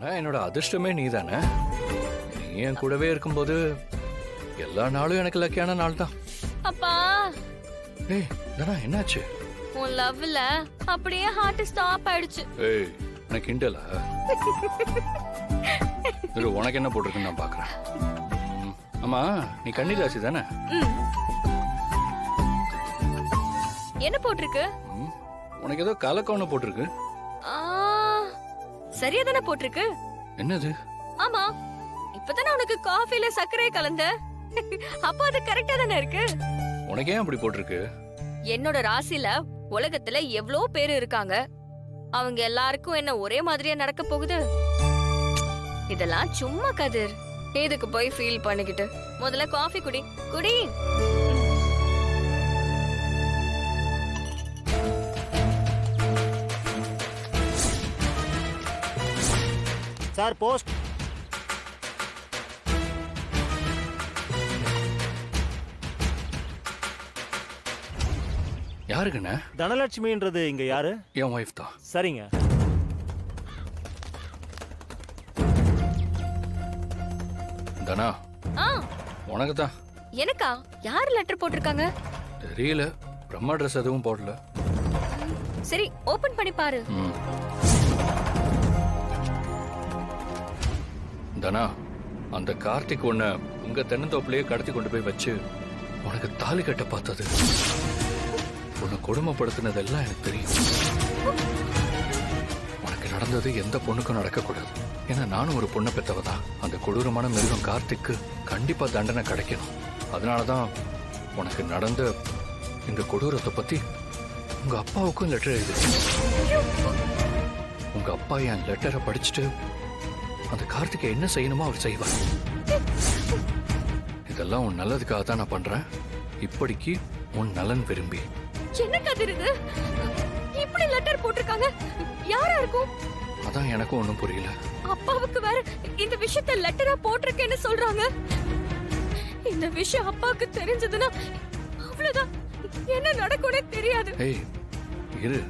ஆனா என்னோட அதிர்ஷ்டமே நீதானே. நீ என் கூடவே இருக்கும்போது எல்லா நாளும் எனக்கு லக்கியான நாள் தான். அப்பா ஏய் தனா என்னாச்சு? உன் லவ்ல அப்படியே ஹார்ட் ஸ்டாப் ஆயிடுச்சு. ஏய் எனக்கு கிண்டலா? இரு உனக்கு என்ன போட்டிருக்குன்னு நான் பாக்குறேன். ஆமா நீ கன்னி ராசி தானே? என்ன போட்டிருக்கு? உனக்கு ஏதோ கலக்கம்னு போட்டிருக்கு. சரியா தானே போட்டிருக்கு. என்னது? ஆமா இப்பதானே உனக்கு காஃபில சர்க்கரை கலந்த. அப்ப அது கரெக்டா தானே இருக்கு. உனக்கு ஏன் அப்படி போட்டிருக்கு? என்னோட ராசில உலகத்துல எவ்வளவு பேர் இருக்காங்க. அவங்க எல்லாருக்கும் என்ன ஒரே மாதிரியா நடக்க போகுது? இதெல்லாம் சும்மா கதிர். எதுக்கு போய் ஃபீல் பண்ணிக்கிட்டு? முதல்ல காஃபி குடி குடி. Sir post. யாருக்குண்ணே? தனலட்சுமின்றது இங்க யாரு? என் ஒய்ஃப் தான். சரிங்க. தனா ஆ உனக்கு தான். எனக்கா? யார் லெட்டர் போட்டிருக்காங்க? தெரியல, பிரம்மா ட்ரெஸ் எதுவும் போடல. சரி ஓபன் பண்ணி பாரு. தனா அந்த கார்த்திக் உன்னை உங்க தென்னந்தோப்புலயே கடத்தி கொண்டு போய் வச்சு உனக்கு தாலி கட்ட பார்த்தது, உன்னை கொடுமைப்படுத்தினதெல்லாம் எனக்கு தெரியும். உனக்கு நடந்தது எந்த பொண்ணுக்கும் நடக்கக்கூடாது. ஏன்னா நானும் ஒரு பொண்ணை பெற்றவதான். அந்த கொடூரமான மிருகம் கார்த்திக்கு கண்டிப்பா தண்டனை கிடைக்கணும். அதனாலதான் உனக்கு நடந்த இந்த கொடூரத்தை பத்தி உங்க அப்பாவுக்கும் லெட்டர் எழுதி. உங்க அப்பா என் லெட்டரை படிச்சுட்டு அந்த கார்த்திகை என்ன செய்யணுமோ அவர் செய்வார். இதெல்லாம் உன் நல்லதுக்காக தான் நான் பண்றேன். இப்படிக்கு உன் நலன் விரும்பி. என்ன கதிர் இது? இப்படி லெட்டர் போட்டிருக்காங்க. யாரா இருக்கும்? அதான் எனக்கும் ஒண்ணும் புரியல. அப்பாவுக்கு வேற இந்த விஷயத்தை லெட்டரா போட்டிருக்கேன்னு சொல்றாங்க. இந்த விஷயம் அப்பாவுக்கு தெரிஞ்சதுன்னா அவ்வளவுதான். என்ன நடக்கும்னே தெரியாது. ஏய் இரு,